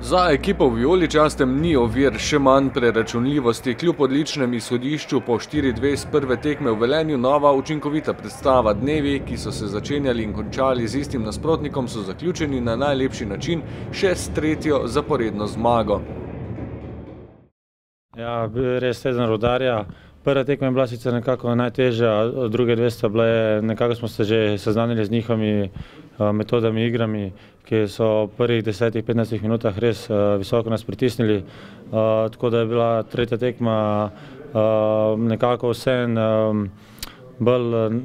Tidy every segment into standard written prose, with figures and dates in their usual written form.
Za ekipo v vijoličastem ni ovir, še manj preračunljivosti. Kljub odličnem izhodišču po 4-2 z prve tekme v Velenju, nova učinkovita predstava. Dnevi, ki so se začenjali in končali z istim nasprotnikom, so zaključeni na najlepši način, še s tretjo zaporedno zmago. Ja, res teden Rudarja. Prva tekma je bila sicer nekako najtežja, druge dve sta bile, nekako smo se že seznanili z njihovimi metodami, igrami, ki so v prvih 10-15 minutah res visoko nas pritisnili. Tako da je bila tretja tekma nekako vseeno bolj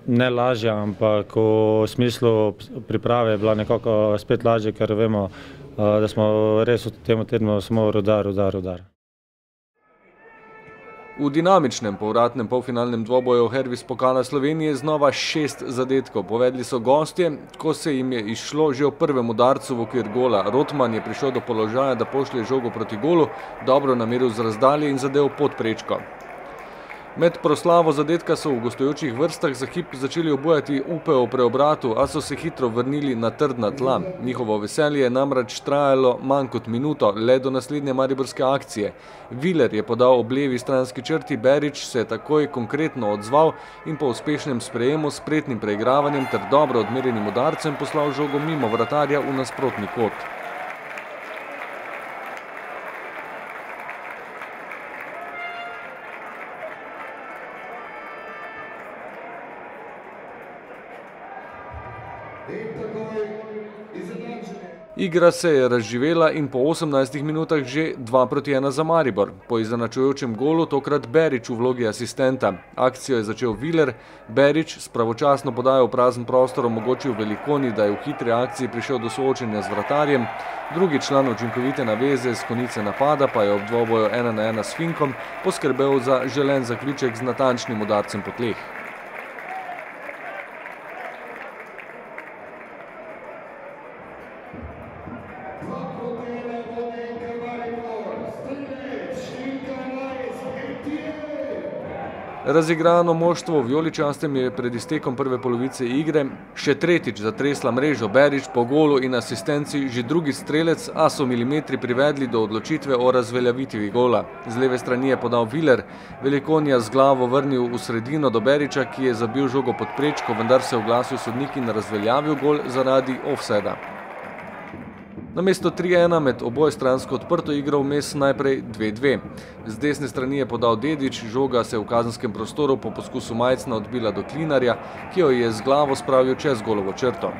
ne lažja, ampak v smislu priprave je bila nekako spet lažja, ker vemo, da smo res v tem tednu samo Rudar. V dinamičnem povratnem polfinalnem dvoboju Hervis pokala Slovenije znova 6 zadetkov. Povedli so gostje, ko se jim je izšlo že v prvem udarcu v okvir gola. Rotman je prišel do položaja, da pošlje žogo proti golu, dobro nameril z razdalje in zadel pod prečko. Med proslavo zadetka so v gostujočih vrstah za hip začeli obujati upe o preobratu, a so se hitro vrnili na trdna tla. Njihovo veselje je namreč trajalo manj kot minuto, le do naslednje mariborske akcije. Viler je podal ob levi stranski črti, Berič se je takoj konkretno odzval in po uspešnem sprejemu s spretnim preigravanjem ter dobro odmerjenim udarcem poslal žogo mimo vratarja v nasprotni kot. Igra se je razživela in po 18 minutah že 2-1 za Maribor. Po izenačujočem golu tokrat Berič v vlogi asistenta. Akcijo je začel Viler, Berič s pravočasno podajo v prazen prostor omogočil Velikoni, da je v hitri akciji prišel do soočenja z vratarjem. Drugi član učinkovite naveze z konice napada pa je ob dvoboju 1-1 s Finkom poskrbel za želen zaključek z natančnim udarcem po tleh. Razigrano moštvo v vijoličastem je pred iztekom prve polovice igre še tretjič zatresla mrežo. Berič po golu in asistenci že drugi strelec, a so milimetri privedli do odločitve o razveljavitvi gola. Z leve strani je podal Viler, Velikonija z glavo vrnil v sredino do Beriča, ki je zabil žogo pod prečko, vendar se je oglasil sodnik in razveljavil gol zaradi ofsajda. Namesto 3-1 med obojestransko odprto igro vmes najprej 2-2. Z desne strani je podal Dedič, žoga se je v kazenskem prostoru po poskusu Majcna odbila do Klinarja, ki jo je z glavo spravil čez golovo črto.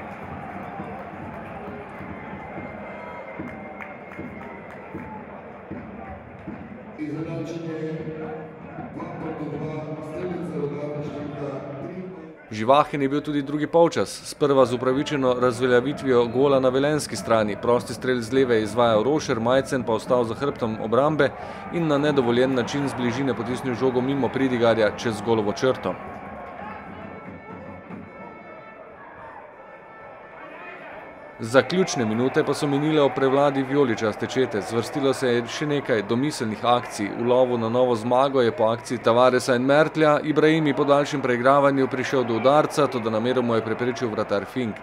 Živahen je bil tudi drugi polčas, sprva z upravičeno razveljavitvijo gola na velenjski strani. Prosti strel z leve je izvajal Rošer, Majcen pa ostal za hrbtom obrambe in na nedovoljen način z bližine potisnil žogo mimo Pridigarja čez golovo črto. Zaključne minute pa so minile o prevladi vijoličaste čete. Zvrstilo se je še nekaj domiselnih akcij. V lovu na novo zmago je po akciji Tavaresa in Mertlja Ibrahimi po daljšem preigravanju prišel do udarca, toda namero mu je preprečil vratar Fink.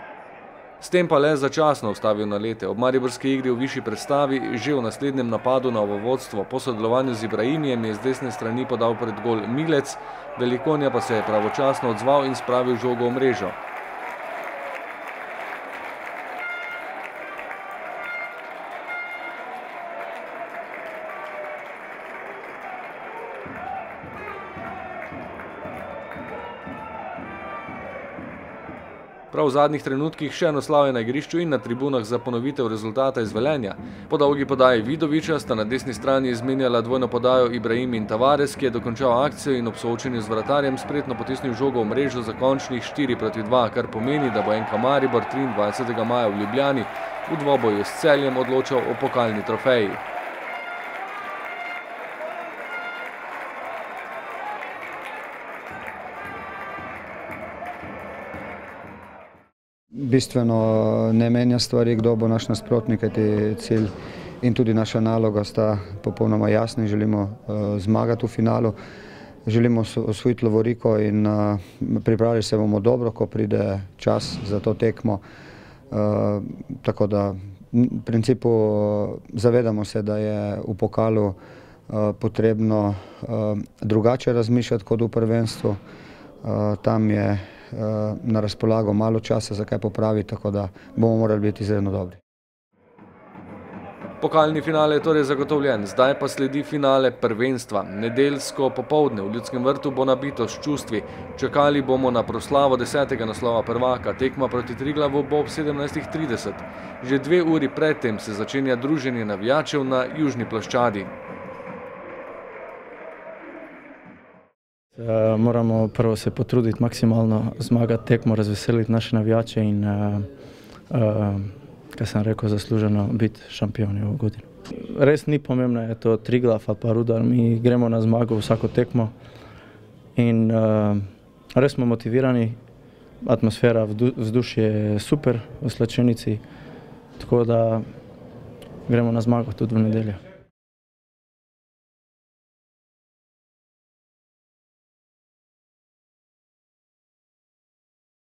S tem pa le začasno ustavil nalete. Ob mariborski igri v višji predstavi že v naslednjem napadu na vodstvo. Po sodelovanju z Ibrahimijem je z desne strani podal pred gol Milec, Velikonija pa se je pravočasno odzval in spravil žogo v mrežo. Prav v zadnjih trenutkih še eno slavje na igrišču in na tribunah za ponovitev rezultata iz Velenja. Po dolgi podaji Vidoviča sta na desni strani izmenjala dvojno podajo Ibrahimi in Tavares, ki je dokončal akcijo in ob soočenju z vratarjem spretno potisnil žogo v mrežo za končnih 4-2, kar pomeni, da bo NK Maribor 23. maja v Ljubljani v dvoboju s Celjem odločal o pokalni trofeji. Bistveno ne menja stvari, kdo bo naš nasprotnik, kajti cilj in tudi naša naloga sta popolnoma jasni. Želimo zmagati v finalu, želimo osvojiti lovoriko in pripravili se bomo dobro, ko pride čas za to tekmo. Tako da V principu zavedamo se, da je v pokalu potrebno drugače razmišljati kot v prvenstvu. Tam je na razpolago malo časa za kaj popraviti, tako da bomo morali biti izredno dobri. Pokalni finale je torej zagotovljen, zdaj pa sledi finale prvenstva. Nedeljsko popoldne v Ljudskem vrtu bo nabito s čustvi. Čakali bomo na proslavo 10. naslova prvaka, tekma proti Triglavu bo ob 17:30. Že 2 uri predtem se začenja druženje navijačev na južni ploščadi. Moramo prvo se potruditi maksimalno zmagati tekmo, razveseliti naše navijače in, kaj sem rekel, zasluženo biti šampioni v godini. Res ni pomembno, je to Triglav ali pa Rudar, mi gremo na zmago vsako tekmo in res smo motivirani, atmosfera, vzdušje je super v slačilnici, tako da gremo na zmago tudi v nedeljo.